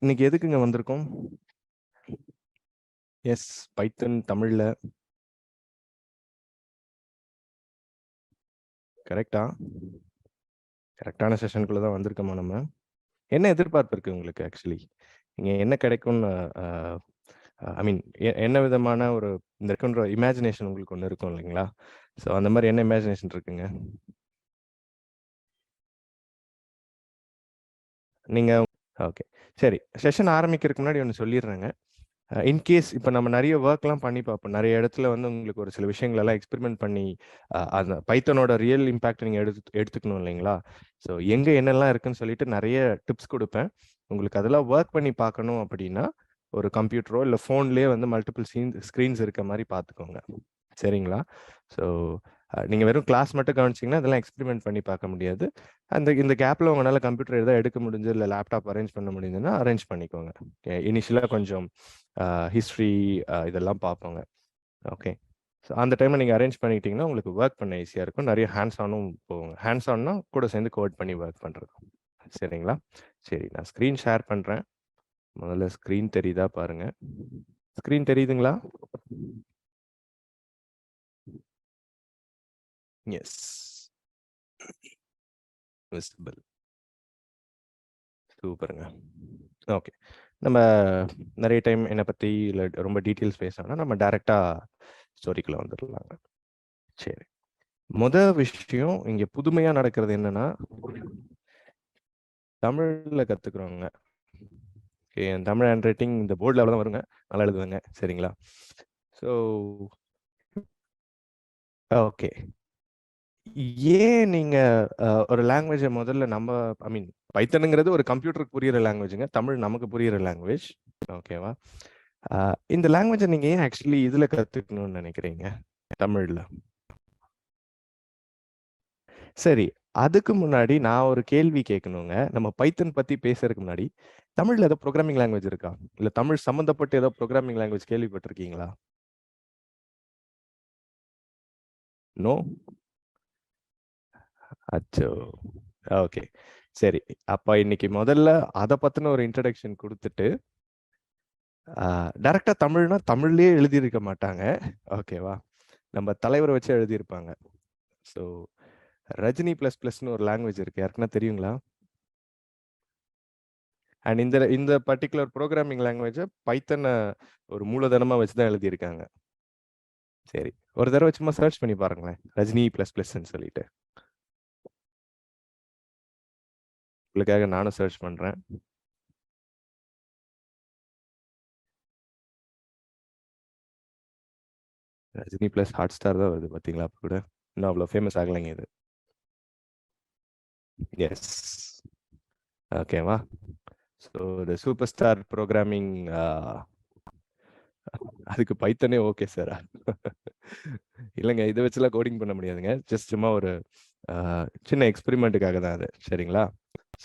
இன்னைக்கு எதுக்குங்க வந்திருக்கோம்? எஸ், பைத்தன் தமிழ்ல. கரெக்டா? கரெக்டான செஷனுக்குள்ள தான் வந்திருக்கோமா நம்ம? என்ன எதிர்பார்ப்பு இருக்கு உங்களுக்கு ஆக்சுவலி? இங்க என்ன கிடைக்கும்னு ஐ மீன் என்ன விதமான ஒரு இந்த இருக்குன்ற இமேஜினேஷன் உங்களுக்கு ஒண்ணு இருக்கும் இல்லைங்களா? ஸோ அந்த மாதிரி என்ன இமேஜினேஷன் இருக்குங்க? நீங்க ஓகே. சரி. செஷன் ஆரம்பிக்கிறதுக்கு முன்னாடி ஒண்ணு சொல்லிடுறேங்க. இன்கேஸ் இப்போ நம்ம நிறைய ஒர்க்லாம் பண்ணி பார்ப்போம். நிறைய இடத்துல வந்து உங்களுக்கு ஒரு சில விஷயங்கள் எல்லாம் எக்ஸ்பெரிமெண்ட் பண்ணி அந்த பைத்தனோட ரியல் இம்பாக்ட் நீங்கள் எடுத்துக்கணும் இல்லைங்களா? ஸோ எங்கே என்னெல்லாம் இருக்குன்னு சொல்லிட்டு நிறைய டிப்ஸ் கொடுப்பேன். உங்களுக்கு அதெல்லாம் ஒர்க் பண்ணி பார்க்கணும் அப்படின்னா ஒரு கம்ப்யூட்டரோ இல்லை ஃபோன்லேயே வந்து மல்டிபிள் ஸ்க்ரீன்ஸ் இருக்க மாதிரி பார்த்துக்கோங்க. சரிங்களா? ஸோ நீங்கள் வெறும் கிளாஸ் மட்டும் கவனிச்சிங்கன்னா அதெல்லாம் எக்ஸ்பெரிமெண்ட் பண்ணி பார்க்க முடியாது. இந்த கேப்பில் உங்களால் கம்ப்யூட்டர் எதாவது எடுக்க முடிஞ்சு இல்லை லேப்டாப் அரேஞ்ச் பண்ண முடியுதுன்னா அரேஞ்ச் பண்ணிக்கோங்க. இனிஷியலாக கொஞ்சம் ஹிஸ்ட்ரி இதெல்லாம் பார்ப்போங்க. ஓகே. ஸோ அந்த டைமை நீங்கள் அரேஞ்ச் பண்ணிக்கிட்டிங்கன்னா உங்களுக்கு ஒர்க் பண்ண ஈஸியாக இருக்கும். நிறைய ஹேண்ட்ஸ் ஆனும் போவாங்க. ஹேண்ட்ஸ் ஆன்னா கூட சேர்ந்து கோட் பண்ணி ஒர்க் பண்ணுறது. சரிங்களா? சரி, நான் ஸ்க்ரீன் ஷேர் பண்ணுறேன். முதல்ல ஸ்க்ரீன் தெரியுதா பாருங்க. ஸ்க்ரீன் தெரியுதுங்களா? Yes, visible. சூப்பருங்க. ஓகே. நம்ம நிறைய டைம் என்னை பற்றி இல்லை ரொம்ப டீட்டெயில்ஸ் பேசணும்னா நம்ம டைரெக்டாக ஸ்டோரிக்குள்ளே வந்துடலாங்க. சரி, விஷயம் இங்கே புதுமையாக நடக்கிறது என்னன்னா தமிழில் கற்றுக்குறோங்க. ஓகே, என் தமிழ் ஹேண்ட் ரைட்டிங் இந்த போர்டில் தான் வருங்க, நல்லா எழுதுவேங்க. சரிங்களா? ஸோ ஓகே, ஏன் நீங்கள் ஒரு லாங்குவேஜை முதல்ல நம்ம ஐ மீன் பைத்தனுங்கிறது ஒரு கம்ப்யூட்டருக்கு புரியிற லாங்குவேஜுங்க. தமிழ் நமக்கு புரியிற லாங்குவேஜ். ஓகேவா? இந்த லாங்குவேஜை நீங்கள் ஏன் ஆக்சுவலி இதில் கற்றுக்கணும்னு நினைக்கிறீங்க, தமிழில்? சரி, அதுக்கு முன்னாடி நான் ஒரு கேள்வி கேட்கணுங்க. நம்ம பைத்தன் பற்றி பேசுறதுக்கு முன்னாடி தமிழில் ஏதோ ப்ரோக்ராமிங் லாங்குவேஜ் இருக்கா? இல்லை தமிழ் சம்மந்தப்பட்ட ஏதோ ப்ரோக்ராமிங் லாங்குவேஜ் கேள்விப்பட்டிருக்கீங்களா? நோ? அச்சோ! ஓகே. சரி. அப்ப இன்னைக்கு முதல்ல அத பத்தின ஒரு இன்ட்ரோடக்ஷன் குடுத்துட்டு, டைரக்ட்டா தமிழ்னா தமிழ்லயே எழுதியிருக்க மாட்டாங்க. ஓகேவா? நம்ம தலைவர வச்சு எழுதியிருப்பாங்க. ஸோ ரஜினி பிளஸ் பிளஸ்ன்னு ஒரு லாங்குவேஜ் இருக்கு. யாருக்குன்னா தெரியுங்களா? அண்ட் இந்த இந்த பர்ட்டிகுலர் ப்ரோகிராமிங் லாங்குவேஜ பைத்தன ஒரு மூலதனமா வச்சு தான் எழுதியிருக்காங்க. சரி. ஒரு தடவ சும்மா சர்ச் பண்ணி பாருங்களேன். ரஜினி பிளஸ் பிளஸ்ன்னு சொல்லிட்டு. உங்களுக்காக நானும் சர்ச் பண்றேன். ரஜினி பிளஸ் ஹாட்ஸ்டார் தான் வருது பார்த்தீங்களா? அப்ப கூட இன்னும் அவ்வளோ ஃபேமஸ் ஆகலைங்க இது. எஸ். ஓகேவா? ஸோ இந்த சூப்பர் ஸ்டார் ப்ரோக்ராமிங் அதுக்கு பைத்தனே ஓகே சார். இல்லைங்க, இதை வச்சுலாம் கோடிங் பண்ண முடியாதுங்க. ஜஸ்ட் சும்மா ஒரு சின்ன எக்ஸ்பெரிமெண்ட்டுக்காக தான் அது. சரிங்களா?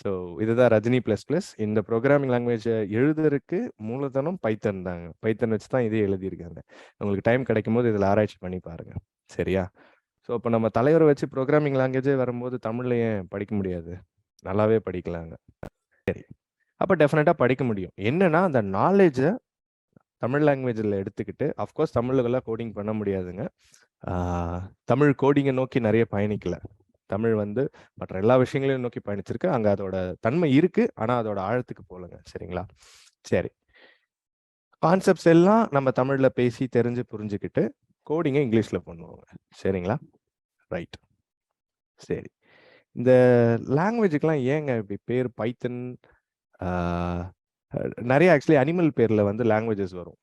ஸோ இதுதான் ரஜினி பிளஸ் பிளஸ். இந்த ப்ரோக்ராமிங் லாங்குவேஜை எழுதுறதுக்கு மூலதனம் பைத்தன் தாங்க. பைத்தன் வச்சு தான் இதே எழுதியிருக்காங்க. உங்களுக்கு டைம் கிடைக்கும் போது இதில் ஆராய்ச்சி பண்ணி பாருங்க. சரியா? ஸோ இப்போ நம்ம தலைவரை வச்சு ப்ரோக்ராமிங் லாங்குவேஜே வரும்போது தமிழ்ல ஏன் படிக்க முடியாது? நல்லாவே படிக்கலாங்க. சரி, அப்போ டெஃபினட்டாக படிக்க முடியும். என்னன்னா அந்த நாலேஜை தமிழ் லாங்குவேஜில் எடுத்துக்கிட்டு, அஃப்கோர்ஸ் தமிழ்லாம் கோடிங் பண்ண முடியாதுங்க. தமிழ் கோடிங்கை நோக்கி நிறைய பயணிக்கல. தமிழ் வந்து மற்ற எல்லா விஷயங்களையும் நோக்கி பயணிச்சிருக்கு. அங்கே அதோட தன்மை இருக்கு, ஆனால் அதோட ஆழத்துக்கு போகலங்க. சரிங்களா? சரி, கான்செப்ட்ஸ் எல்லாம் நம்ம தமிழில் பேசி தெரிஞ்சு புரிஞ்சுக்கிட்டு கோடிங்கை இங்கிலீஷில் பண்ணுவாங்க. சரிங்களா? ரைட். சரி, இந்த லாங்குவேஜுக்கெல்லாம் ஏங்க இப்படி பேர் பைத்தன்? நிறைய ஆக்சுவலி அனிமல் பேரில் வந்து லாங்குவேஜஸ் வரும்.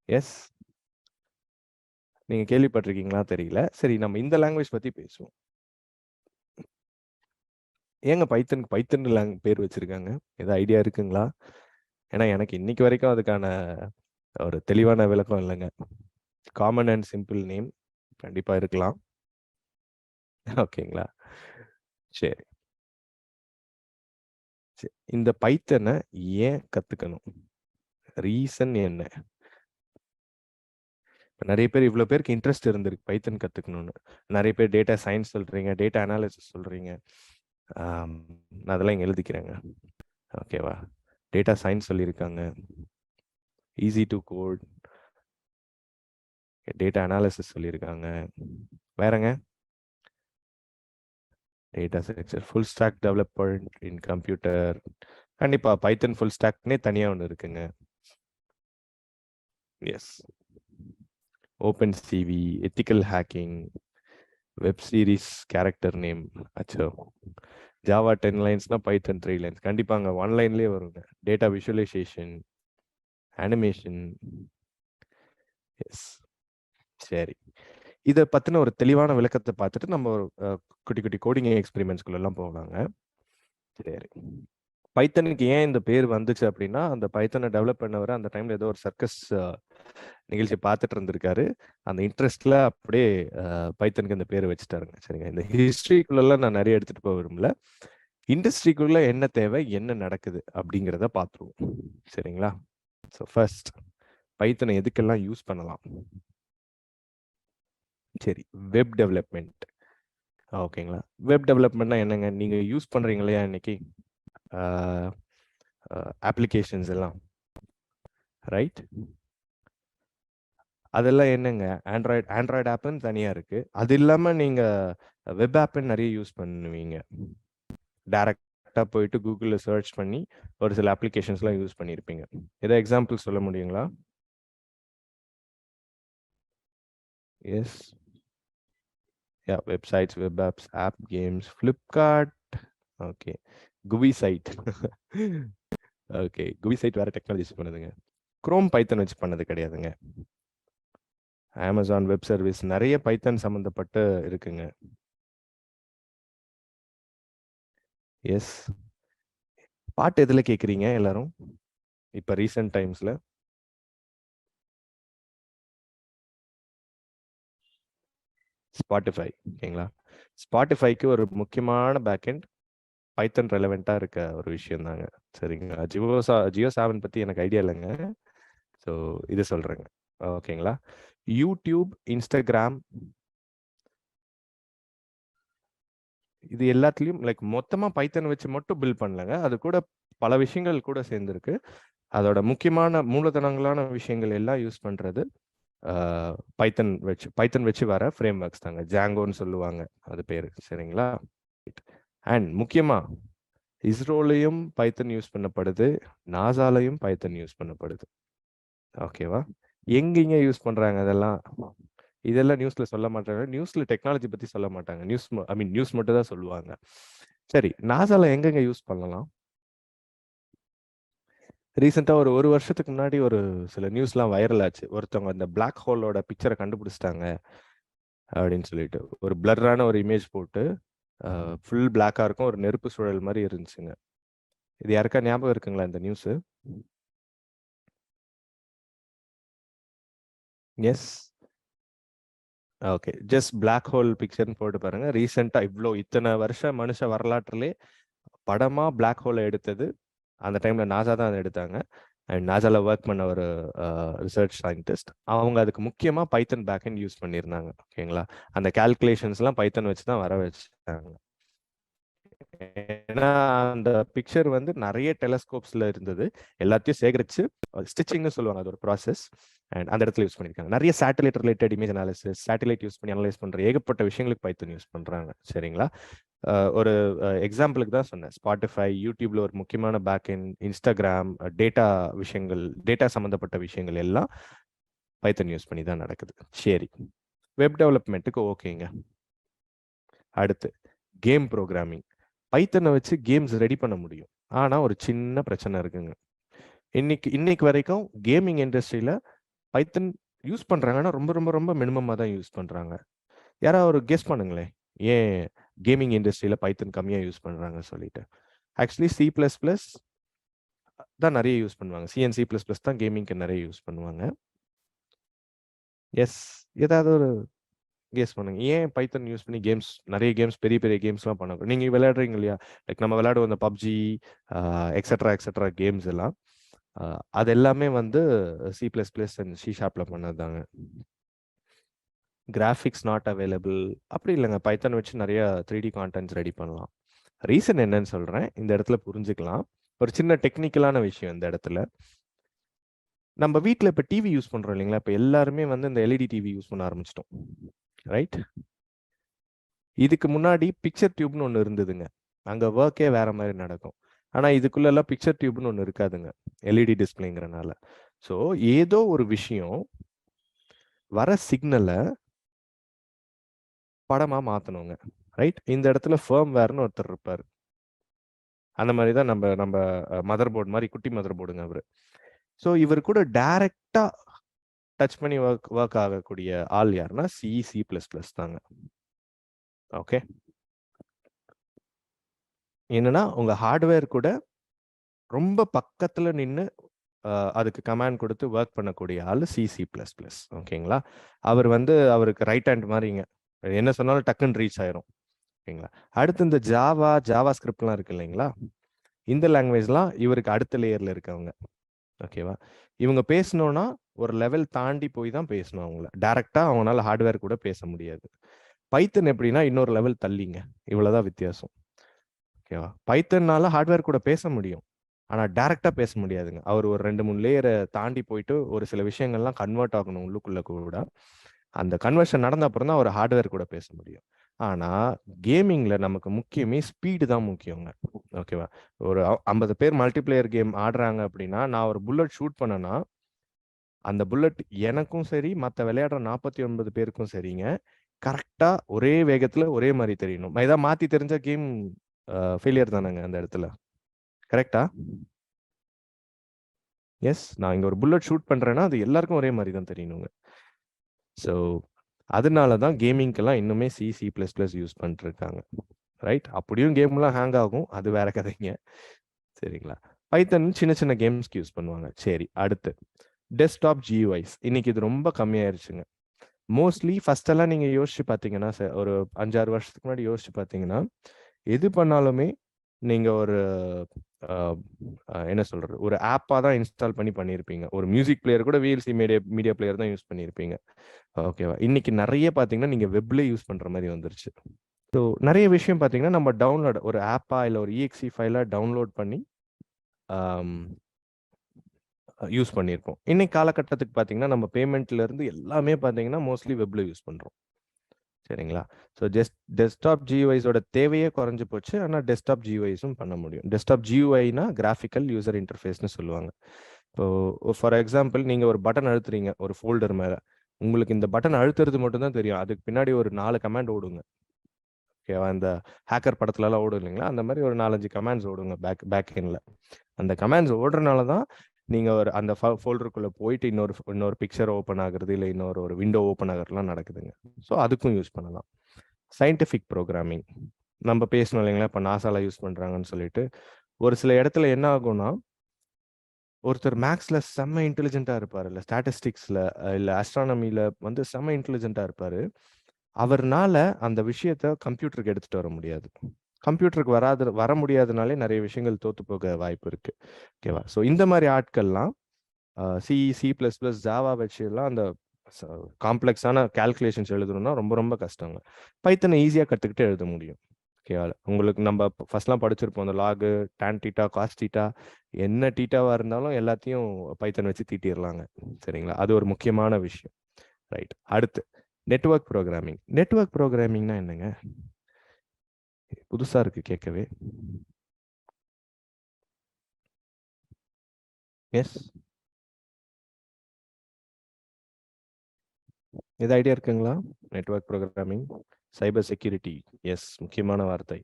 எஸ், நீங்கள் கேள்விப்பட்டிருக்கீங்களா தெரியல. சரி, நம்ம இந்த லாங்குவேஜ் பற்றி பேசுவோம். ஏங்க பைத்தன் பேர் வச்சிருக்காங்க? ஏதாவது ஐடியா இருக்குங்களா? ஏன்னா எனக்கு இன்னைக்கு வரைக்கும் அதுக்கான ஒரு தெளிவான விளக்கம் இல்லைங்க. காமன் அண்ட் சிம்பிள் நேம் கண்டிப்பாக இருக்கலாம். ஓகேங்களா? சரி, இந்த பைத்தனை ஏன் கற்றுக்கணும்? ரீசன் என்ன? நிறைய பேர் இவ்வளோ பேருக்கு இன்ட்ரெஸ்ட் இருந்திருக்கு பைத்தன் கற்றுக்கணும்னு. நிறைய பேர் டேட்டா சயின்ஸ் சொல்கிறீங்க, டேட்டா அனாலிசிஸ் சொல்கிறீங்க. நான் அதெல்லாம் இங்கே எழுதிக்கிறேங்க. ஓகேவா? டேட்டா சயின்ஸ் சொல்லியிருக்காங்க, easy to code, data analysis சொல்லியிருக்காங்க. வேறங்க? Data structure, full stack developer in computer. கண்டிப்பா பைத்தன் ஃபுல் ஸ்டாக்னே தனியாக ஒன்று இருக்குங்க. Yes. Open CV, ethical hacking, web series character name. அச்சோ, ஜாவா 10 லைன்ஸ்னா பைத்தன் 3 லைன்ஸ். கண்டிப்பாங்க 1 லைன்லேயே வருங்க. Data visualisation, animation. எஸ். சரி, இதை பற்றின ஒரு தெளிவான விளக்கத்தை பார்த்துட்டு நம்ம ஒரு குட்டி குட்டி கோடிங் எக்ஸ்பெரிமெண்ட்ஸ்குள்ளெல்லாம் போகலாங்க. சரி, பைத்தனுக்கு ஏன் இந்த பேர் வந்துச்சு அப்படின்னா, அந்த பைத்தனை டெவலப் பண்ணவர் அந்த டைம்ல ஏதோ ஒரு சர்க்கஸ் நிகழ்ச்சி பார்த்துட்டு இருந்திருக்காரு. அந்த இன்ட்ரெஸ்ட்ல அப்படியே பைத்தனுக்கு இந்த பேர் வச்சுட்டாருங்க. சரிங்க, இந்த ஹிஸ்ட்ரிக்குள்ளெல்லாம் நான் நிறைய எடுத்துட்டு போக விரும்பல. இண்டஸ்ட்ரிக்குள்ள என்ன தேவை, என்ன நடக்குது அப்படிங்கிறத பார்த்துருவோம். சரிங்களா? ஸோ ஃபர்ஸ்ட், பைத்தனை எதுக்கெல்லாம் யூஸ் பண்ணலாம்? சரி, வெப் டெவலப்மெண்ட். ஓகேங்களா? வெப் டெவலப்மெண்ட்னா என்னங்க? நீங்கள் யூஸ் பண்ணுறீங்க இல்லையா இன்னைக்கு அப்ளிகேஷன்ஸ் எல்லாம், ரைட்? அதெல்லாம் என்னங்க? ஆண்ட்ராய்டு ஆப்புன்னு தனியாக இருக்குது. அது இல்லாமல் நீங்கள் வெப் ஆப்புன்னு நிறைய யூஸ் பண்ணுவீங்க. டைரக்டாக போயிட்டு கூகுளில் சர்ச் பண்ணி ஒரு சில அப்ளிகேஷன்ஸ்லாம் யூஸ் பண்ணியிருப்பீங்க. ஏதோ எக்ஸாம்பிள் சொல்ல முடியுங்களா? S. Yeah, websites, web apps, app games, Flipkart. Okay. GUI site. Okay, GUI site வேற டெக்னாலஜி யூஸ் பண்ணுதுங்க. குரோம் பைத்தன் வச்சு பண்ணது கிடையாதுங்க. அமேசான் வெப் சர்வீஸ் நிறைய பைத்தன் சம்மந்தப்பட்டு இருக்குங்க. எஸ். பாட்டு எதில் கேட்குறீங்க எல்லாரும் இப்போ ரீசெண்ட் டைம்ஸில்? ஸ்பாட்டிஃபை. ஓகேங்களா? ஸ்பாட்டிஃபைக்கு ஒரு முக்கியமான பேக்கெண்ட் பைத்தன் ரெலவெண்ட்டாக இருக்க ஒரு விஷயம் தாங்க. சரிங்களா? ஜியோ 7 பற்றி எனக்கு ஐடியா இல்லைங்க. ஸோ இது சொல்கிறேங்க. ஓகேங்களா? யூடியூப், இன்ஸ்டாகிராம், இது எல்லாத்துலேயும் லைக் மொத்தமாக பைத்தன் வச்சு மட்டும் பில்ட் பண்ணலங்க. அது கூட பல விஷயங்கள் கூட சேர்ந்துருக்கு. அதோட முக்கியமான மூலதனங்களான விஷயங்கள் எல்லாம் யூஸ் பண்ணுறது பைத்தன் வச்சு வர ஃப்ரேம் ஒர்க்ஸ் தாங்க. ஜாங்கோன்னு சொல்லுவாங்க அது பேர். சரிங்களா? அண்ட் முக்கியமாக இஸ்ரோலையும் பைத்தன் யூஸ் பண்ணப்படுது, நாசாலையும் பைத்தன் யூஸ் பண்ணப்படுது. ஓகேவா? எங்கெங்க யூஸ் பண்ணுறாங்க அதெல்லாம்? இதெல்லாம் நியூஸ்ல சொல்ல மாட்டாங்க. நியூஸ்ல டெக்னாலஜி பற்றி சொல்ல மாட்டாங்க. நியூஸ் மட்டும் தான் சொல்லுவாங்க. சரி, நாசால எங்கெங்க யூஸ் பண்ணலாம்? ரீசெண்டாக ஒரு வருஷத்துக்கு முன்னாடி ஒரு சில நியூஸ்லாம் வைரல் ஆச்சு. ஒருத்தவங்க அந்த பிளாக் ஹோலோட பிக்சரை கண்டுபிடிச்சிட்டாங்க அப்படின்னு சொல்லிட்டு ஒரு பிளர்ரான ஒரு இமேஜ் போட்டு ஃபுல் பிளாக்காக இருக்கும், ஒரு நெருப்பு சுழல் மாதிரி இருந்துச்சுங்க. இது யாருக்கா ஞாபகம் இருக்குங்களா இந்த news? Yes. Okay, just black hole பிக்சர்னு போட்டு பாருங்க. ரீசெண்டாக இத்தனை வருஷம் மனுஷ வரலாற்றுலே படமாக பிளாக் ஹோலை எடுத்தது அந்த டைமில் நாசா தான் அதை எடுத்தாங்க. அண்ட் நாசாவில் ஒர்க் பண்ண ஒரு ரிசர்ச் சயின்டிஸ்ட், அவங்க அதுக்கு முக்கியமாக பைத்தன் பேக்கெண்ட் யூஸ் பண்ணியிருந்தாங்க. ஓகேங்களா? அந்த கால்குலேஷன்ஸ்லாம் பைத்தன் வச்சு தான் வர வச்சுட்டாங்க. ஏன்னா அந்த பிக்சர் வந்து நிறைய டெலஸ்கோப்ஸில் இருந்தது, எல்லாத்தையும் சேகரித்து ஸ்டிச்சிங்னு சொல்லுவாங்க, அது ஒரு ப்ராசஸ். அண்ட் அந்த இடத்துல யூஸ் பண்ணியிருக்காங்க. நிறைய satellite related image analysis, satellite use பண்ணி அனலைஸ் பண்ணுற ஏகப்பட்ட விஷயங்களுக்கு பைத்தன் யூஸ் பண்ணுறாங்க. சரிங்களா? ஒரு எக்ஸாம்பிளுக்கு தான் சொன்னேன். ஸ்பாட்டிஃபை, யூடியூப்ல ஒரு முக்கியமான பேக்கெண்ட், இன்ஸ்டாகிராம், டேட்டா சம்மந்தப்பட்ட விஷயங்கள் எல்லாம் பைத்தன் யூஸ் பண்ணி தான் நடக்குது. சரி, வெப் டெவலப்மெண்ட்டுக்கு ஓகேங்க. அடுத்து கேம் ப்ரோக்ராமிங். பைத்தனை வச்சு கேம்ஸ் ரெடி பண்ண முடியும். ஆனால் ஒரு சின்ன பிரச்சனை இருக்குங்க. இன்னைக்கு வரைக்கும் கேமிங் இண்டஸ்ட்ரியில் பைத்தன் யூஸ் பண்ணுறாங்கன்னா ரொம்ப ரொம்ப ரொம்ப மினிமமாக தான் யூஸ் பண்ணுறாங்க. யாராவது ஒரு கெஸ் பண்ணுங்களேன், ஏன் கேமிங் இண்டஸ்ட்ரியில் பைத்தன் கம்மியாக யூஸ் பண்ணுறாங்க சொல்லிட்டு. ஆக்சுவலி C++ தான் நிறைய யூஸ் பண்ணுவாங்க. C++ தான் கேமிங்க்கு நிறைய யூஸ் பண்ணுவாங்க. எஸ். ஏதாவது ஒரு கெஸ் பண்ணுங்க, ஏன் பைத்தன் யூஸ் பண்ணி நிறைய கேம்ஸ், பெரிய பெரிய கேம்ஸ்லாம் பண்ண நீங்கள் விளையாடுறீங்க இல்லையா? லைக் நம்ம விளையாடுவோம் இந்த பப்ஜி, எக்ஸட்ரா கேம்ஸ் எல்லாம். அது எல்லாமே வந்து C++ அண்ட் C# பண்ணது தாங்க. கிராஃபிக்ஸ் நாட் அவைலபிள் அப்படி இல்லைங்க. பைத்தன் வச்சு நிறைய 3D கான்டென்ட்ஸ் ரெடி பண்ணலாம். ரீசன் என்னன்னு சொல்கிறேன், இந்த இடத்துல புரிஞ்சுக்கலாம். ஒரு சின்ன டெக்னிக்கலான விஷயம் இந்த இடத்துல. நம்ம வீட்டில் இப்போ டிவி யூஸ் பண்ணுறோம் இல்லைங்களா? இப்போ எல்லாருமே வந்து இந்த எல்இடி டிவி யூஸ் பண்ண ஆரம்பிச்சிட்டோம், ரைட்? இதுக்கு முன்னாடி பிக்சர் டியூப்னு ஒன்று இருந்ததுங்க. அங்கே ஒர்க்கே வேற மாதிரி நடக்கும். ஆனால் இதுக்குள்ளெல்லாம் பிக்சர் டியூப்னு ஒன்று இருக்காதுங்க, எல்இடி டிஸ்பிளேங்கிறனால. ஸோ ஏதோ ஒரு விஷயம் வர சிக்னலை படமாக மாற்றணுங்க, ரைட்? இந்த இடத்துல ஃபேர்ம் வேர்னு ஒருத்தர் இருப்பார். அந்த மாதிரி தான் நம்ம நம்ம மதர் போர்டு மாதிரி குட்டி மதர் போர்டுங்க அவர். ஸோ இவர் கூட டைரக்டா டச் பண்ணி ஒர்க் ஆகக்கூடிய ஆள் யாருன்னா C++ தாங்க. ஓகே, என்னன்னா உங்க ஹார்ட்வேர் கூட ரொம்ப பக்கத்துல நின்று அதுக்கு கமாண்ட் கொடுத்து ஒர்க் பண்ணக்கூடிய ஆள் C++. ஓகேங்களா? அவர் வந்து அவருக்கு ரைட் ஹேண்ட் மாதிரிங்க, என்ன சொன்னாலும் டக்குன்னு ரீச் ஆயிரும். ஓகேங்களா? அடுத்து இந்த ஜாவா ஸ்கிரிப்ட்லாம் இருக்கு இல்லைங்களா? இந்த லாங்குவேஜ்லாம் இவருக்கு அடுத்த லேயர்ல இருக்கவங்க. ஓகேவா? இவங்க பேசணும்னா ஒரு லெவல் தாண்டி போய் தான் பேசணும். அவங்கள டைரக்டா அவங்களால ஹார்ட்வேர் கூட பேச முடியாது. பைத்தன் எப்படின்னா இன்னொரு லெவல் தள்ளிங்க, இவ்வளவுதான் வித்தியாசம். ஓகேவா? பைத்தன்னால ஹார்ட்வேர் கூட பேச முடியும், ஆனா டைரக்டா பேச முடியாதுங்க. அவர் ஒரு 2-3 லேயரை தாண்டி போயிட்டு ஒரு சில விஷயங்கள்லாம் கன்வெர்ட் ஆகணும் உள்ளுக்குள்ள கூட. அந்த கன்வர்ஷன் நடந்த அப்புறம் தான் ஒரு ஹார்ட்வேர் கூட பேச முடியும். ஆனா கேமிங்ல நமக்கு முக்கியமே ஸ்பீடு தான் முக்கியங்க. ஓகேவா? ஒரு 50 பேர் மல்டிபிளேயர் கேம் ஆடுறாங்க அப்படின்னா, நான் ஒரு புல்லட் ஷூட் பண்ணனா அந்த புல்லட் எனக்கும் சரி மற்ற விளையாடுற 49 பேருக்கும் சரிங்க கரெக்டா ஒரே வேகத்துல ஒரே மாதிரி தெரியணும். ஏதாவது மாத்தி தெரிஞ்ச கேம் ஃபெயிலியர் தானேங்க அந்த இடத்துல, கரெக்டா? எஸ், நான் இங்க ஒரு புல்லட் ஷூட் பண்றேன்னா அது எல்லாருக்கும் ஒரே மாதிரி தான் தெரியணுங்க. ஸோ அதனால தான் கேமிங்க்கெல்லாம் இன்னுமே C++ யூஸ் பண்ணிட்டு இருக்காங்க, ரைட்? அப்படியும் கேம்லாம் ஹேங் ஆகும், அது வேற கதைங்க. சரிங்களா? பைத்தன் சின்ன சின்ன கேம்ஸ்க்கு யூஸ் பண்ணுவாங்க. சரி, அடுத்து டெஸ்க்டாப் GUIs. இன்னைக்கு இது ரொம்ப கம்மியாயிருச்சுங்க. மோஸ்ட்லி ஃபர்ஸ்ட் எல்லாம் நீங்க யோசிச்சு பார்த்தீங்கன்னா, ஒரு 5-6 வருஷத்துக்கு முன்னாடி யோசிச்சு பார்த்தீங்கன்னா, எது பண்ணாலுமே நீங்க ஒரு என்ன சொல்றது, ஒரு ஆப்பா தான் இன்ஸ்டால் பண்ணி பண்ணியிருப்பீங்க. ஒரு மியூசிக் பிளேயர் கூட VLC மீடியா பிளேயர் தான் யூஸ் பண்ணியிருப்பீங்க. ஓகேவா? இன்னைக்கு நிறைய பார்த்தீங்கன்னா நீங்க வெப்ல யூஸ் பண்ற மாதிரி வந்துருச்சு. ஸோ நிறைய விஷயம் பார்த்தீங்கன்னா நம்ம டவுன்லோட் ஒரு ஆப்பா இல்லை ஒரு EXE ஃபைலா டவுன்லோட் பண்ணி யூஸ் பண்ணியிருப்போம். இன்னைக்கு காலகட்டத்துக்கு பார்த்தீங்கன்னா நம்ம பேமெண்ட்ல இருந்து எல்லாமே பார்த்தீங்கன்னா மோஸ்ட்லி வெப்ல யூஸ் பண்றோம். சரிங்களா? ஸோ டெஸ்க்டாப் GUIஸோட தேவையே குறைஞ்சு போச்சு. ஆனால் டெஸ்க்டாப் GUIஸும் பண்ண முடியும். டெஸ்க்டாப் GUIனா கிராஃபிக்கல் யூசர் இன்டர்ஃபேஸ்னு சொல்லுவாங்க. இப்போ ஃபார் எக்ஸாம்பிள் நீங்க ஒரு பட்டன் அழுத்துறீங்க ஒரு ஃபோல்டர் மேல. உங்களுக்கு இந்த பட்டன் அழுத்துறது மட்டும் தான் தெரியும். அதுக்கு பின்னாடி ஒரு 4 கமாண்ட் ஓடுங்க. ஓகேவா? இந்த ஹேக்கர் படத்துலலாம் ஓடும் இல்லைங்களா? அந்த மாதிரி ஒரு 4-5 கமாண்ட்ஸ் ஓடுங்க பேக் எண்ட்ல. அந்த கமாண்ட்ஸ் ஓடுறனால தான் நீங்க ஒரு அந்த ஃபோல்டருக்குள்ள போயிட்டு இன்னொரு பிக்சர் ஓப்பன் ஆகுறது, இல்லை ஒரு விண்டோ ஓப்பன் ஆகுறதுலாம் நடக்குதுங்க. ஸோ அதுக்கும் யூஸ் பண்ணலாம். சயின்டிஃபிக் ப்ரோக்ராமிங் நம்ம பேசணும் இல்லைங்களா? இப்போ நாசால யூஸ் பண்றாங்கன்னு சொல்லிட்டு ஒரு சில இடத்துல என்ன ஆகும்னா, ஒருத்தர் மேக்ஸ்ல செம்ம இன்டெலிஜென்ட்டா இருப்பாரு, இல்லை ஸ்டாட்டிஸ்டிக்ஸ்ல இல்லை ஆஸ்ட்ரானமில வந்து செம்ம இன்டெலிஜென்ட்டா இருப்பாரு. அவர்னால அந்த விஷயத்த கம்ப்யூட்டருக்கு எடுத்துட்டு வர முடியாது. கம்ப்யூட்டருக்கு வர முடியாதனாலே நிறைய விஷயங்கள் தோத்து போக வாய்ப்பு இருக்கு. ஓகேவா? ஸோ இந்த மாதிரி ஆட்கள்லாம் C++, ஜாவா வச்சுலாம் அந்த காம்ப்ளெக்ஸான கால்குலேஷன்ஸ் எழுதணும்னா ரொம்ப ரொம்ப கஷ்டங்க. பைத்தனை ஈஸியாக கற்றுக்கிட்டு எழுத முடியும். ஓகேவா? உங்களுக்கு நம்ம ஃபர்ஸ்ட்லாம் படிச்சிருப்போம், அந்த log, tan theta, cos theta, என்ன டீட்டாவாக இருந்தாலும் எல்லாத்தையும் பைத்தன் வச்சு தீட்டிடலாங்க. சரிங்களா? அது ஒரு முக்கியமான விஷயம், ரைட்? அடுத்து நெட்வொர்க் ப்ரோக்ராமிங். நெட்வொர்க் ப்ரோக்ராமிங்னா என்னங்க? புதுசா இருக்கு கேட்கவே. எஸ், எது ஐடியா இருக்குங்களா? Network programming, cyber security, yes, முக்கியமான வார்த்தை.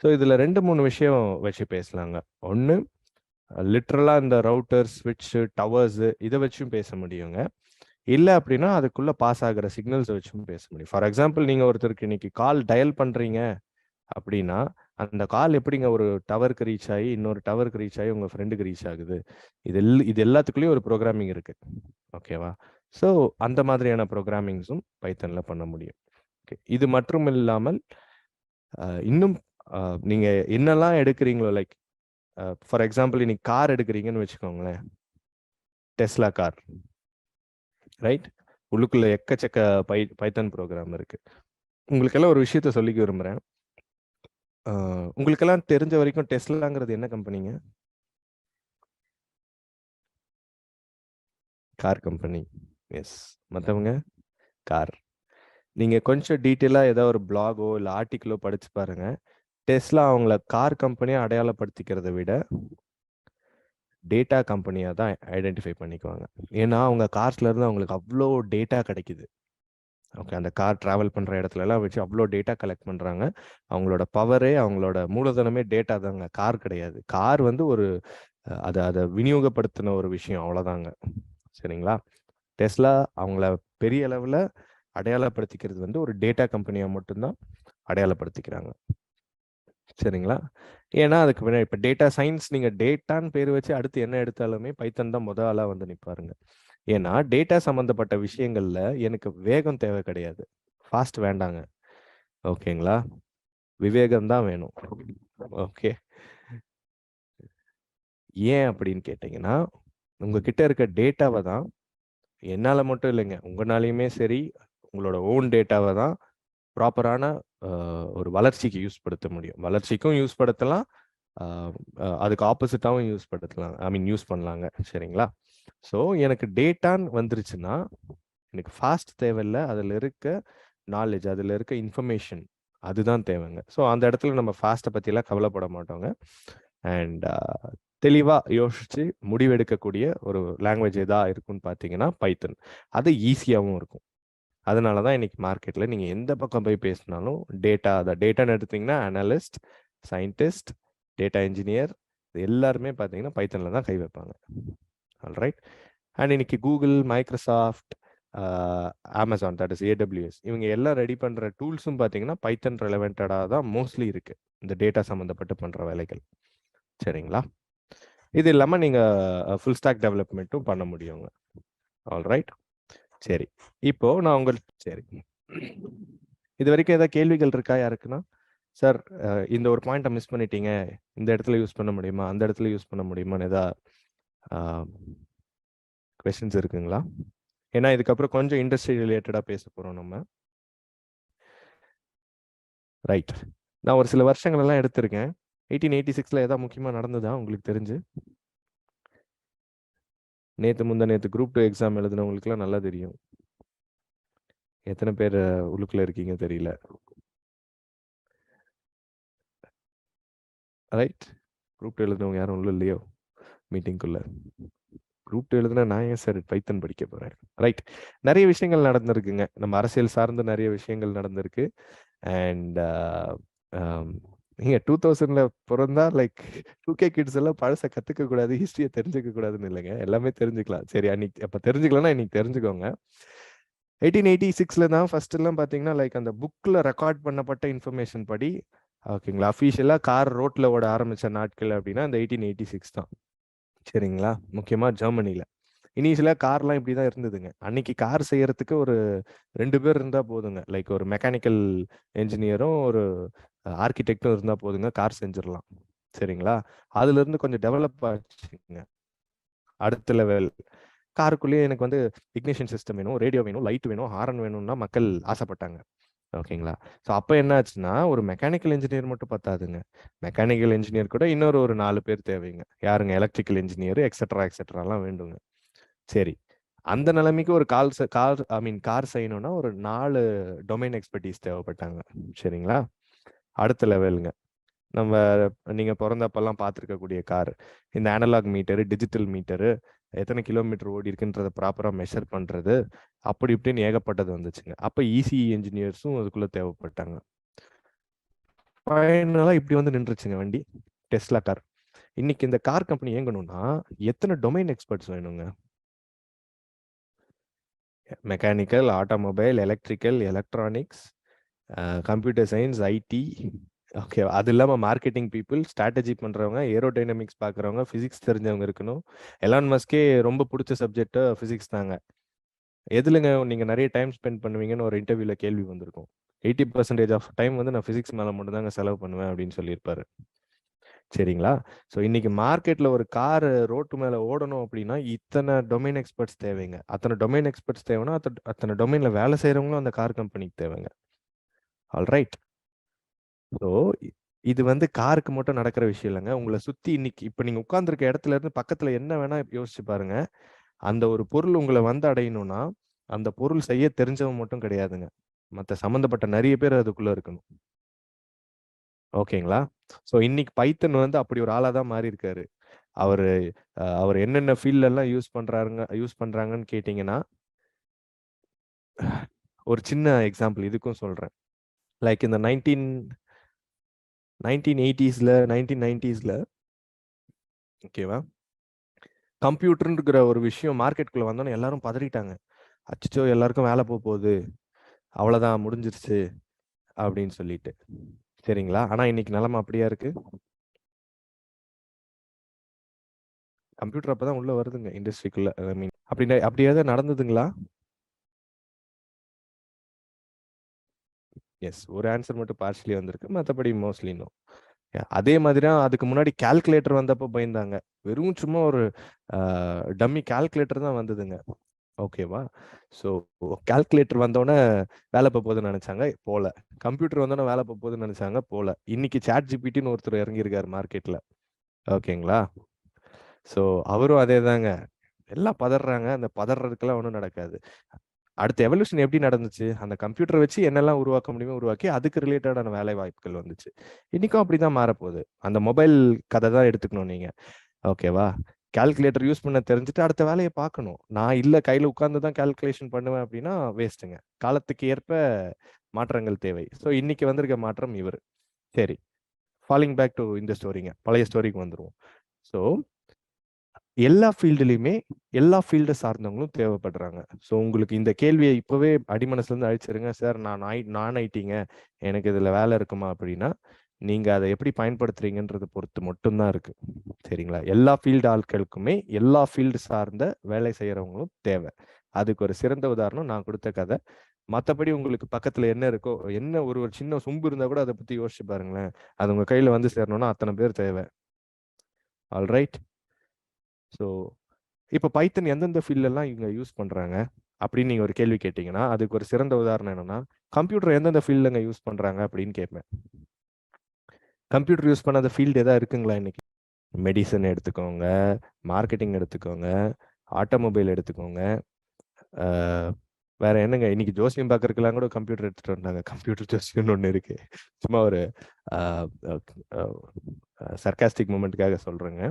ஸோ இதில் 2-3 விஷயம் வச்சு பேசலாங்க. ஒன்று லிட்ரலாக இந்த ரவுட்டர், ஸ்விட்சு, டவர்ஸு இதை வச்சும் பேச முடியுங்க. இல்லை அப்படின்னா அதுக்குள்ளே பாஸ் ஆகிற சிக்னல்ஸை வச்சும் பேச முடியும். ஃபார் எக்ஸாம்பிள் நீங்கள் ஒருத்தருக்கு இன்னைக்கு கால் டயல் பண்ணுறீங்க அப்படின்னா அந்த கால் எப்படிங்க ஒரு டவருக்கு ரீச் ஆகி இன்னொரு டவருக்கு ரீச் ஆகி உங்கள் ஃப்ரெண்டுக்கு ரீச் ஆகுது? இது எல்லாத்துக்குள்ளேயும் ஒரு ப்ரோக்ராமிங் இருக்கு. ஓகேவா? ஸோ அந்த மாதிரியான ப்ரோக்ராமிங்ஸும் பைத்தனில் பண்ண முடியும். ஓகே, இது மட்டும் இல்லாமல் இன்னும் நீங்க என்னெல்லாம் எடுக்கிறீங்களோ, லைக் ஃபார் எக்ஸாம்பிள் இன்னைக்கு கார் எடுக்கிறீங்கன்னு வச்சுக்கோங்களேன், டெஸ்லா கார், ரைட்? உள்ளுக்குள்ள எக்கச்சக்க பைத்தன் ப்ரோக்ராம் இருக்கு. உங்களுக்கு எல்லாம் ஒரு விஷயத்த சொல்லிக்க விரும்புகிறேன். உங்களுக்கெல்லாம் தெரிஞ்ச வரைக்கும் டெஸ்லாங்கிறது என்ன கம்பெனிங்க? Car company. எஸ். மற்றவங்க கார். நீங்கள் கொஞ்சம் டீட்டெயிலாக ஏதாவது ஒரு பிளாகோ இல்லை ஆர்டிக்கிளோ படிச்சு பாருங்க. டெஸ்லா அவங்கள கார் கம்பெனியை அடையாளப்படுத்திக்கிறத விட டேட்டா கம்பெனியாக தான் ஐடென்டிஃபை பண்ணிக்குவாங்க. ஏன்னா அவங்க கார்ஸ்லேருந்து அவங்களுக்கு அவ்வளோ டேட்டா கிடைக்குது. ஓகே, அந்த கார் ட்ராவல் பண்ணுற இடத்துலலாம் வச்சு அவ்வளோ டேட்டா கலெக்ட் பண்ணுறாங்க. அவங்களோட பவரே, அவங்களோட மூலதனமே டேட்டா தாங்க, கார் கிடையாது. கார் வந்து ஒரு அதை விநியோகப்படுத்தின ஒரு விஷயம், அவ்வளோதாங்க. சரிங்களா? டெஸ்லா அவங்கள பெரிய அளவில் அடையாளப்படுத்திக்கிறது வந்து ஒரு டேட்டா கம்பெனியாக மட்டும்தான் அடையாளப்படுத்திக்கிறாங்க. சரிங்களா? ஏன்னா அதுக்கு பின்னாடி இப்போ டேட்டா சயின்ஸ், நீங்கள் டேட்டான்னு பேர் வச்சு அடுத்து என்ன எடுத்தாலுமே பைத்தன் தான் முதல் ஆளாக வந்து நிற்பாருங்க. ஏன்னா டேட்டா சம்மந்தப்பட்ட விஷயங்கள்ல எனக்கு வேகம் தேவை கிடையாது, ஃபாஸ்ட் வேண்டாங்க. ஓகேங்களா? விவேகம் தான் வேணும். ஓகே, ஏன் அப்படின்னு கேட்டிங்கன்னா, உங்ககிட்ட இருக்க டேட்டாவை தான், என்னால் மட்டும் இல்லைங்க, உங்களாலையுமே சரி, உங்களோட ஓன் டேட்டாவை தான் ப்ராப்பரான ஒரு வளர்ச்சிக்கு யூஸ் படுத்த முடியும். வளர்ச்சிக்கும் யூஸ் படுத்தலாம், அதுக்கு ஆப்போசிட்டாகவும் யூஸ் படுத்தலாம், யூஸ் பண்ணலாங்க. சரிங்களா? ஸோ எனக்கு டேட்டான்னு வந்துருச்சுன்னா எனக்கு ஃபாஸ்ட் தேவையில்லை, அதில் இருக்க நாலேஜ், அதில் இருக்க இன்ஃபர்மேஷன் அதுதான் தேவைங்க. ஸோ அந்த இடத்துல நம்ம ஃபாஸ்ட்டை பற்றிலாம் கவலைப்பட மாட்டோங்க. அண்ட் தெளிவாக யோசிச்சு முடிவெடுக்கக்கூடிய ஒரு லாங்குவேஜ் எதாக இருக்குன்னு பார்த்தீங்கன்னா பைத்தன். அது ஈஸியாகவும் இருக்கும். அதனால தான் இன்னைக்கு மார்க்கெட்டில் நீங்கள் எந்த பக்கம் போய் பேசினாலும் டேட்டான்னு எடுத்தீங்கன்னா அனலிஸ்ட், சயின்டிஸ்ட், டேட்டா இன்ஜினியர் எல்லாருமே பார்த்தீங்கன்னா பைத்தனில் தான் கை வைப்பாங்க. ஆல்ரைட். அண்ட் இன்னைக்கு Google, Microsoft, Amazon, that is AWS, இவங்க எல்லாம் ரெடி பண்ணுற டூல்ஸும் பார்த்தீங்கன்னா பைத்தன் ரெலவெண்டடாக தான் மோஸ்ட்லி இருக்குது, இந்த டேட்டா சம்மந்தப்பட்டு பண்ணுற வேலைகள். சரிங்களா? இது இல்லாமல் நீங்கள் ஃபுல் ஸ்டாக் டெவலப்மெண்ட்டும் பண்ண முடியுங்க. ஆல்ரைட். சரி, இப்போ நான் உங்களுக்கு சரி, இது வரைக்கும் ஏதாவது கேள்விகள் இருக்கா யாருக்குன்னா? சார், இந்த ஒரு பாயிண்ட்டை மிஸ் பண்ணிட்டீங்க, இந்த இடத்துல யூஸ் பண்ண முடியுமா, அந்த இடத்துல யூஸ் பண்ண முடியுமான்னு ஏதாவது கொஸ்டின்ஸ் இருக்குங்களா? ஏன்னா இதுக்கப்புறம் கொஞ்சம் இண்டஸ்ட்ரி ரிலேட்டடாக பேச போகிறோம் நம்ம. ரைட். நான் ஒரு சில வருஷங்கள் எல்லாம் எடுத்திருக்கேன். 1886 ஏதாவது முக்கியமாக நடந்ததா உங்களுக்கு தெரிஞ்சு? நேற்று குரூப் 2 எக்ஸாம் எழுதுனவங்களுக்குலாம் நல்லா தெரியும். எத்தனை பேர் உள்ளுக்குள்ள இருக்கீங்க தெரியல. ரைட். குரூப் 2 எழுதுனவங்க யாரும் உள்ள இல்லையோ மீட்டிங்குள்ள? குரூப் 2 எழுதுனா நான் ஏன் சார் பைத்தன் படிக்க போறேன்? ரைட். நிறைய விஷயங்கள் நடந்திருக்குங்க, நம்ம அரசியல் சார்ந்து நிறைய விஷயங்கள் நடந்திருக்கு. அண்ட் நீங்க 2000ல பிறந்தா லைக் 2K கிட்ஸ் எல்லாம் பழசை கத்துக்க கூடாது, ஹிஸ்டரியை தெரிஞ்சுக்க கூடாதுன்னு இல்லைங்க, எல்லாமே தெரிஞ்சுக்கலாம். சரி, அன்னைக்கு அப்ப தெரிஞ்சுக்கலன்னா இன்னைக்கு தெரிஞ்சுக்கோங்க. 1886ல தான் ஃபர்ஸ்ட் எல்லாம் பாத்தீங்கன்னா லைக் அந்த புக்ல ரெக்கார்ட் பண்ணப்பட்ட இன்ஃபர்மேஷன் படி, ஓகேங்களா, அஃபீஷியலா கார் ரோட்ல ஓட ஆரம்பிச்ச நாட்கள் அப்படின்னா அந்த 1886 தான். சரிங்களா? முக்கியமா ஜெர்மனில இனிஷியலாக கார்லாம் இப்படி தான் இருந்ததுங்க. அன்னைக்கு கார் செய்யறதுக்கு ஒரு 2 பேர் இருந்தால் போதுங்க, லைக் ஒரு மெக்கானிக்கல் என்ஜினியரும் ஒரு ஆர்கிடெக்டும் இருந்தால் போதுங்க, கார் செஞ்சிடலாம். சரிங்களா? அதுல இருந்து கொஞ்சம் டெவலப் ஆச்சுங்க. அடுத்த லெவல் காருக்குள்ளேயே எனக்கு வந்து இக்னிஷன் சிஸ்டம் வேணும், ரேடியோ வேணும், லைட் வேணும், ஹாரன் வேணும்னா மக்கள் ஆசைப்பட்டாங்க. ஓகேங்களா? ஸோ அப்போ என்ன ஆச்சுன்னா ஒரு மெக்கானிக்கல் இன்ஜினியர் மட்டும் பத்தாதுங்க, மெக்கானிக்கல் இன்ஜினியர் கூட இன்னொரு ஒரு 4 பேர் தேவைங்க. யாருங்க? எலக்ட்ரிக்கல் இன்ஜினியர், எக்ஸெட்ராலாம் வேண்டுங்க. சரி, அந்த நிலைமைக்கு ஒரு கார் செய்யணும்னா ஒரு 4 டொமைன் எக்ஸ்பர்டீஸ் தேவைப்பட்டாங்க. சரிங்களா? அடுத்த லெவலுங்க, நம்ம நீங்க பிறந்தப்பெல்லாம் பார்த்துருக்கக்கூடிய கார், இந்த அனலாக் மீட்டரு, டிஜிட்டல் மீட்டரு, எத்தனை கிலோமீட்டர் ஓடி இருக்குன்றத ப்ராப்பராக மெஷர் பண்ணுறது, அப்படி இப்படின்னு ஏகப்பட்டது வந்துச்சுங்க. அப்போ இசிஇ என்ஜினியர்ஸும் அதுக்குள்ளே தேவைப்பட்டாங்க. ஃபைனலாக இப்படி வந்து நின்றுச்சுங்க வண்டி, டெஸ்லா கார். இன்னைக்கு இந்த கார் கம்பெனி இயங்கணும்னா எத்தனை டொமைன் எக்ஸ்பர்ட்ஸ் வேணுங்க? Mechanical, automobile, electrical, electronics, computer science, IT, okay, அது இல்லாமல் மார்க்கெட்டிங் பீப்புள், ஸ்ட்ராட்டஜி பண்ணுறவங்க, ஏரோடைனமிக்ஸ் பார்க்குறவங்க, ஃபிசிக்ஸ் தெரிஞ்சவங்க இருக்கணும். எலான் மஸ்கே ரொம்ப பிடிச்ச சப்ஜெக்ட் ஃபிசிக்ஸ் தாங்க. எதுலங்க நீங்கள் நிறைய டைம் ஸ்பெண்ட் பண்ணுவீங்கன்னு ஒரு இன்டர்வியூவில் கேள்வி வந்திருக்கும். 80% ஆஃப் டைம் வந்து நான் ஃபிசிக்ஸ் மேலே மட்டும் தாங்க செலவு பண்ணுவேன் அப்படின்னு சொல்லியிருப்பாரு. சரிங்களா? ஸோ இன்னைக்கு மார்க்கெட்டில் ஒரு கார் ரோட்டு மேலே ஓடணும் அப்படின்னா இத்தனை டொமைன் எக்ஸ்பர்ட்ஸ் தேவைங்க. அத்தனை டொமைன் எக்ஸ்பர்ட்ஸ் தேவைன்னா அத்தனை டொமைனில் வேலை செய்கிறவங்களும் அந்த கார் கம்பெனிக்கு தேவைங்க. ஆல்ரைட். ஸோ இது வந்து காருக்கு மட்டும் நடக்கிற விஷயம் இல்லைங்க. உங்களை சுத்தி இன்னைக்கு இப்ப நீங்க உட்கார்ந்துருக்க இடத்துல இருந்து பக்கத்துல என்ன வேணா யோசிச்சு பாருங்க. அந்த ஒரு பொருள் உங்களை வந்து அடையணும்னா அந்த பொருள் செய்ய தெரிஞ்சவன் மட்டும் கிடையாதுங்க. மற்ற சம்பந்தப்பட்ட நிறைய பேர் அதுக்குள்ள இருக்கணும். ஓகேங்களா? ஸோ இன்னைக்கு பைத்தன் வந்து அப்படி ஒரு ஆளா தான் மாறி இருக்காரு. அவரு அவர் என்னென்ன ஃபீல்ட்ல எல்லாம் யூஸ் பண்றாங்கன்னு கேட்டீங்கன்னா, ஒரு சின்ன எக்ஸாம்பிள் இதுக்கும் சொல்றேன். லைக் இந்த 1980ஸ்ல 1990ஸ்ல ஓகேவா, கம்ப்யூட்டர்ங்கிற ஒரு விஷயம் மார்க்கெட்டுக்குள்ள வந்தோன்னே எல்லாரும் பதறிட்டாங்க. அச்சோ எல்லாருக்கும் வேலை போக போகுது, அவ்வளோதான் முடிஞ்சிருச்சு அப்படின்னு சொல்லிட்டு. சரிங்களா? ஆனா இன்னைக்கு நிலைமை அப்படியா இருக்கு? கம்ப்யூட்டர் அப்பதான் உள்ள வருதுங்க இண்டஸ்ட்ரிக்குள்ள. ஐ மீன் அப்படியாவது நடந்ததுங்களா? எஸ். ஒரு ஆன்சர் மட்டும் பார்ஷியலி வந்திருக்கு. மற்றபடி மோஸ்ட்லி நோ. அதே மாதிரி தான் அதுக்கு முன்னாடி கால்குலேட்டர் வந்தப்போ பயந்தாங்க. வெறும் சும்மா ஒரு டம்மி கால்குலேட்டர் தான் வந்ததுங்க. ஓகேவா? ஸோ கால்குலேட்டர் வந்தோடனே வேலை போக போகுதுன்னு நினைச்சாங்க, போல. கம்ப்யூட்டர் வந்தோடனே வேலை போக போகுதுன்னு நினைச்சாங்க, போல. இன்னைக்கு சாட் ஜிபிடின்னு ஒருத்தர் இறங்கியிருக்காரு மார்க்கெட்ல. ஓகேங்களா? ஸோ அவரும் அதே தாங்க. எல்லாம் பதறாங்க. அந்த பதறதுக்கெல்லாம் ஒன்றும் நடக்காது. அடுத்த எவல்யூஷன் எப்படி நடந்துச்சு? அந்த கம்ப்யூட்டர் வச்சு என்னெல்லாம் உருவாக்க முடியுமோ உருவாக்கி அதுக்கு ரிலேட்டடான வேலை வாய்ப்புகள் வந்துச்சு. இன்னைக்கும் அப்படிதான் மாறப்போகுது. அந்த மொபைல் கதை தான் எடுத்துக்கணும் நீங்க. ஓகேவா? கால்குலேட்டர் யூஸ் பண்ண தெரிஞ்சுட்டு அடுத்த வேலையை பார்க்கணும். நான் இல்ல கையில உட்கார்ந்து தான் கால்குலேஷன் பண்ணுவேன் அப்படின்னா வேஸ்ட்டுங்க. காலத்துக்கு ஏற்ப மாற்றங்கள் தேவை. ஸோ இன்னைக்கு வந்திருக்க மாற்றம் இவர். சரி. ஃபாலிங் பேக் டு இந்த ஸ்டோரிங்க. பழைய ஸ்டோரிக்கு வந்துருவோம். ஸோ எல்லா ஃபீல்டுலயுமே எல்லா ஃபீல்ட சார்ந்தவங்களும் தேவைப்படுறாங்க. ஸோ உங்களுக்கு இந்த கேள்வியை இப்பவே அடிமனசுலேருந்து அழிச்சிருங்க. சார் நான் ஐடிங்க, எனக்கு இதுல வேலை இருக்குமா அப்படின்னா, நீங்க அதை எப்படி பயன்படுத்துறீங்கன்றதை பொறுத்து மட்டும்தான் இருக்கு. சரிங்களா? எல்லா ஃபீல்டு ஆட்களுக்குமே எல்லா ஃபீல்டு சார்ந்த வேலை செய்யறவங்களும் தேவை. அதுக்கு ஒரு சிறந்த உதாரணம் நான் கொடுத்த கதை. மற்றபடி உங்களுக்கு பக்கத்துல என்ன இருக்கோ, என்ன ஒரு ஒரு சின்ன சொம்பு இருந்தா கூட அதை பத்தி யோசிச்சு பாருங்களேன். அது உங்க கையில வந்து சேரணும்னா அத்தனை பேர் தேவை. ஆல்ரைட். ஸோ இப்போ பைத்தன் எந்தெந்த ஃபீல்ட்லலாம் இவங்க யூஸ் பண்ணுறாங்க அப்படின்னு நீங்கள் ஒரு கேள்வி கேட்டிங்கன்னா, அதுக்கு ஒரு சிறந்த உதாரணம் என்னன்னா, கம்ப்யூட்டர் எந்தெந்த ஃபீல்டுங்க யூஸ் பண்ணுறாங்க அப்படின்னு கேட்பேன். கம்ப்யூட்டர் யூஸ் பண்ணாத ஃபீல்டு எதாவது இருக்குங்களா இன்னைக்கு? மெடிசன் எடுத்துக்கோங்க, மார்க்கெட்டிங் எடுத்துக்கோங்க, ஆட்டோமொபைல் எடுத்துக்கோங்க. வேற என்னங்க, இன்னைக்கு ஜோசியம் பார்க்கறதுக்கெல்லாம் கூட கம்ப்யூட்டர் எடுத்துட்டு வந்தாங்க. கம்ப்யூட்டர் ஜோசியம்னு ஒன்று இருக்கு. சும்மா ஒரு சர்க்காஸ்டிக் மூமெண்ட்டுக்காக சொல்றேங்க.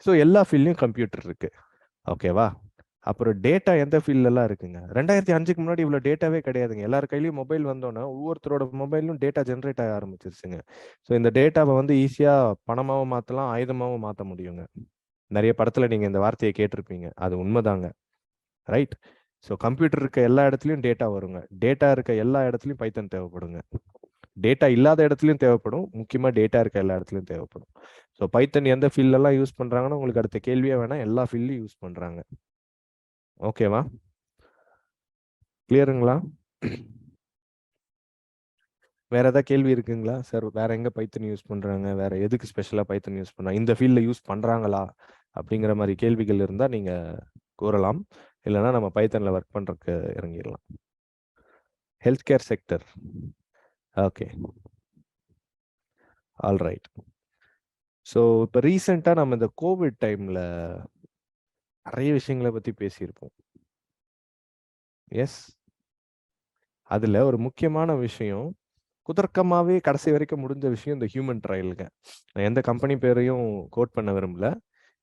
ஸோ எல்லா ஃபீல்ட்லையும் கம்ப்யூட்டர் இருக்கு. ஓகேவா? அப்புறம் டேட்டா எந்த ஃபீல்ட்லலாம் இருக்குங்க? 2005க்கு முன்னாடி இவ்வளோ டேட்டாவே கிடையாதுங்க. எல்லார் கையிலயும் மொபைல் வந்தோன்னே ஒவ்வொருத்தரோட மொபைலும் டேட்டா ஜென்ரேட் ஆக ஆரம்பிச்சிருச்சுங்க. ஸோ இந்த டேட்டாவை வந்து ஈஸியாக பணமாகவும் மாற்றலாம், ஆயுதமாகவும் மாற்ற முடியுங்க. நிறைய படத்தில் நீங்கள் இந்த வார்த்தையை கேட்டிருப்பீங்க. அது உண்மைதாங்க. ரைட்? ஸோ கம்ப்யூட்டர் இருக்க எல்லா இடத்துலையும் டேட்டா வருங்க. டேட்டா இருக்க எல்லா இடத்துலையும் பைத்தன் தேவைப்படுங்க. டேட்டா இல்லாத இடத்துலையும் தேவைப்படும். முக்கியமாக டேட்டா இருக்க எல்லா இடத்துலையும் தேவைப்படும். ஸோ பைத்தன் எந்த ஃபீல்டெல்லாம் யூஸ் பண்ணுறாங்கன்னா உங்களுக்கு அடுத்த கேள்வியே வேணாம், எல்லா ஃபீல்ட்லையும் யூஸ் பண்ணுறாங்க. ஓகேவா? கிளியருங்களா? வேற ஏதாவது கேள்வி இருக்குங்களா சார்? வேற எங்க பைத்தன் யூஸ் பண்றாங்க, வேற எதுக்கு ஸ்பெஷலா பைத்தன் யூஸ் பண்றாங்க, இந்த ஃபீல்ட்ல யூஸ் பண்றாங்களா அப்படிங்கிற மாதிரி கேள்விகள் இருந்தா நீங்க கூறலாம். இல்லைன்னா நம்ம பைத்தன்ல ஒர்க் பண்றதுக்கு இறங்கிடலாம். Health care sector. Okay, all right. So இப்போ ரீசெண்டாக நம்ம இந்த கோவிட் டைம்ல நிறைய விஷயங்களை பத்தி பேசியிருப்போம். எஸ். அதுல ஒரு முக்கியமான விஷயம், குதர்க்கமாவே கடைசி வரைக்கும் முடிஞ்ச விஷயம் இந்த ஹியூமன் ட்ரையலுங்க. நான் எந்த கம்பெனி பேரையும் கோட் பண்ண விரும்பல.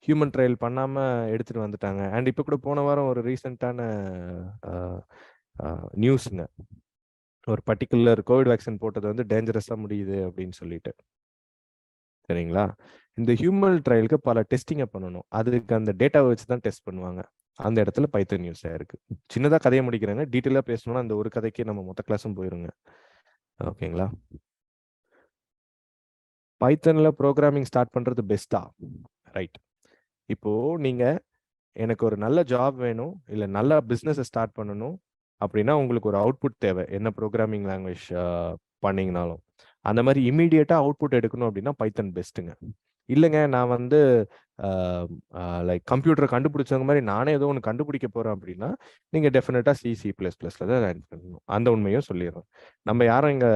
ஹியூமன் ட்ரையல் பண்ணாம எடுத்துட்டு வந்துட்டாங்க. அண்ட் இப்போ கூட போன வாரம் ஒரு ரீசெண்டான நியூஸ்ங்க, ஒரு பர்டிகுலர் கோவிட் வேக்சின் போட்டது வந்து டேஞ்சரஸாக முடியுது அப்படின்னு சொல்லிட்டு. சரிங்களா? இந்த ஹியூமன் ட்ரையலுக்கு பல டெஸ்டிங்கை பண்ணணும். அதுக்கு அந்த டேட்டாவை வச்சு தான் டெஸ்ட் பண்ணுவாங்க. அந்த இடத்துல பைத்தன் யூஸ் ஆயிருக்கு. சின்னதாக கதையை முடிக்கிறேங்க. டீட்டெயிலாக பேசணும்னா அந்த ஒரு கதைக்கு நம்ம மொத்த கிளாஸும் போயிருங்க. ஓகேங்களா? பைத்தன்ல ப்ரோக்ராமிங் ஸ்டார்ட் பண்றது பெஸ்டா? ரைட். இப்போ நீங்க எனக்கு ஒரு நல்ல ஜாப் வேணும், இல்லை நல்ல பிஸ்னஸை ஸ்டார்ட் பண்ணணும் அப்படின்னா உங்களுக்கு ஒரு அவுட்புட் தேவை. என்ன ப்ரோக்ராமிங் லாங்குவேஜ் பண்ணீங்கனாலும் அந்த மாதிரி இமீடியட்டாக அவுட்புட் எடுக்கணும் அப்படின்னா பைத்தன் பெஸ்ட்டுங்க. இல்லைங்க நான் வந்து லைக் கம்ப்யூட்டரை கண்டுபிடிச்சவங்க மாதிரி நானே ஏதோ ஒன்று கண்டுபிடிக்க போகிறேன் அப்படின்னா நீங்கள் டெஃபினட்டாக C++ல தான் லேர்ன் பண்ணணும். அந்த உண்மையும் சொல்லிடுறோம். நம்ம யாரும் இங்கே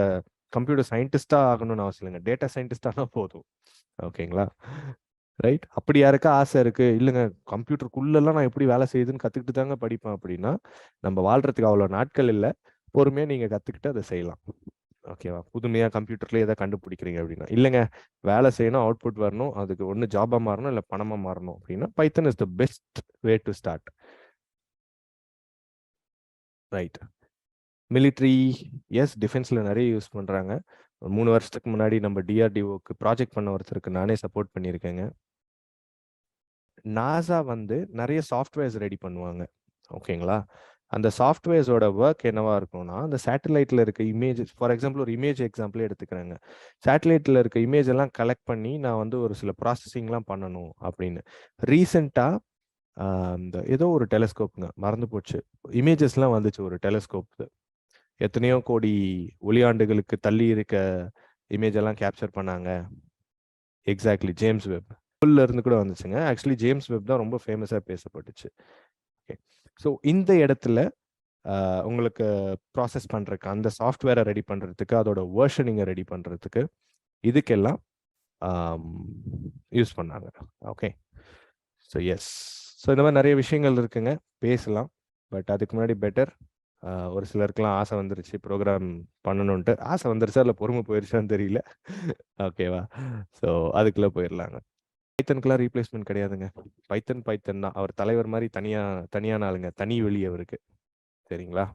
கம்ப்யூட்டர் சயின்டிஸ்டா ஆகணும்னு அவசியம் இல்லைங்க, டேட்டா சயின்டிஸ்டானா போதும். ஓகேங்களா? ரைட். அப்படி யாருக்கா ஆசை இருக்கு, இல்லைங்க கம்ப்யூட்டருக்குள்ளெல்லாம் நான் எப்படி வேலை செய்யுதுன்னு கற்றுக்கிட்டு தாங்க படிப்பேன் அப்படின்னா, நம்ம வாழ்றதுக்கு அவ்வளோ நாட்கள் இல்லை, பொறுமையாக நீங்கள் கற்றுக்கிட்டு அதை செய்யலாம். ஓகேவா? புதுமையாக கம்ப்யூட்டர்லேயே எதை கண்டுபிடிக்கிறீங்க அப்படின்னா, இல்லைங்க வேலை செய்யணும், அவுட்புட் வரணும், அதுக்கு ஒன்று ஜாபாக மாறணும் இல்லை பணமாக மாறணும் அப்படின்னா Python is the best way to start. Right. Military, yes, டிஃபென்ஸில் நிறைய யூஸ் பண்ணுறாங்க. 3 வருஷத்துக்கு முன்னாடி நம்ம டிஆர்டிஓக்கு ப்ராஜெக்ட் பண்ண ஒருத்தருக்கு நானே சப்போர்ட் பண்ணியிருக்கேங்க. நாசா வந்து நிறைய சாஃப்ட்வேர்ஸ் ரெடி பண்ணுவாங்க. ஓகேங்களா? அந்த சாஃப்ட்வேர்ஸோட ஒர்க் என்னவா இருக்கும்னா, அந்த சேட்டலைட்ல இருக்க இமேஜஸ், ஃபார் எக்ஸாம்பிள் ஒரு இமேஜ் எக்ஸாம்பிளே எடுத்துக்கிறேங்க. சேட்டலைட்ல இருக்க இமேஜ் எல்லாம் கலெக்ட் பண்ணி நான் வந்து ஒரு சில ப்ராசஸிங்லாம் பண்ணணும் அப்படின்னு. ரீசெண்டா இந்த ஏதோ ஒரு டெலஸ்கோப்புங்க, மறந்து போச்சு. இமேஜஸ்லாம் வந்துச்சு ஒரு டெலஸ்கோப். எத்தனையோ கோடி ஒளியாண்டுகளுக்கு தள்ளி இருக்க இமேஜ் எல்லாம் கேப்சர் பண்ணாங்க. எக்ஸாக்ட்லி, ஜேம்ஸ் வெப் இருந்து கூட வந்துச்சுங்க. ஆக்சுவலி ஜேம்ஸ் வெப் தான் ரொம்ப ஃபேமஸாக பேசப்பட்டுச்சு. ஓகே. ஸோ இந்த இடத்துல உங்களுக்கு ப்ராசஸ் பண்ணுறதுக்கு, அந்த சாஃப்ட்வேரை ரெடி பண்ணுறதுக்கு, அதோட வேர்ஷனிங்கை ரெடி பண்ணுறதுக்கு, இதுக்கெல்லாம் யூஸ் பண்ணாங்க. ஓகே. ஸோ எஸ், ஸோ இந்த மாதிரி நிறைய விஷயங்கள் இருக்குங்க, பேசலாம். பட் அதுக்கு முன்னாடி பெட்டர், ஒரு சிலருக்குலாம் ஆசை வந்துருச்சு ப்ரோக்ராம் பண்ணணுன்ட்டு. ஆசை வந்துருச்சா இல்லை பொறுமை போயிருச்சான்னு தெரியல. ஓகேவா? ஸோ அதுக்குள்ளே போயிடலாங்க. பைத்தனுக்குலாம் ரீப்ளேஸ்மெண்ட் கிடையாதுங்க. பைத்தன் தான். அவர் தலைவர் மாதிரி தனியான ஆளுங்க, தனி வெளி அவருக்கு. சரிங்களா?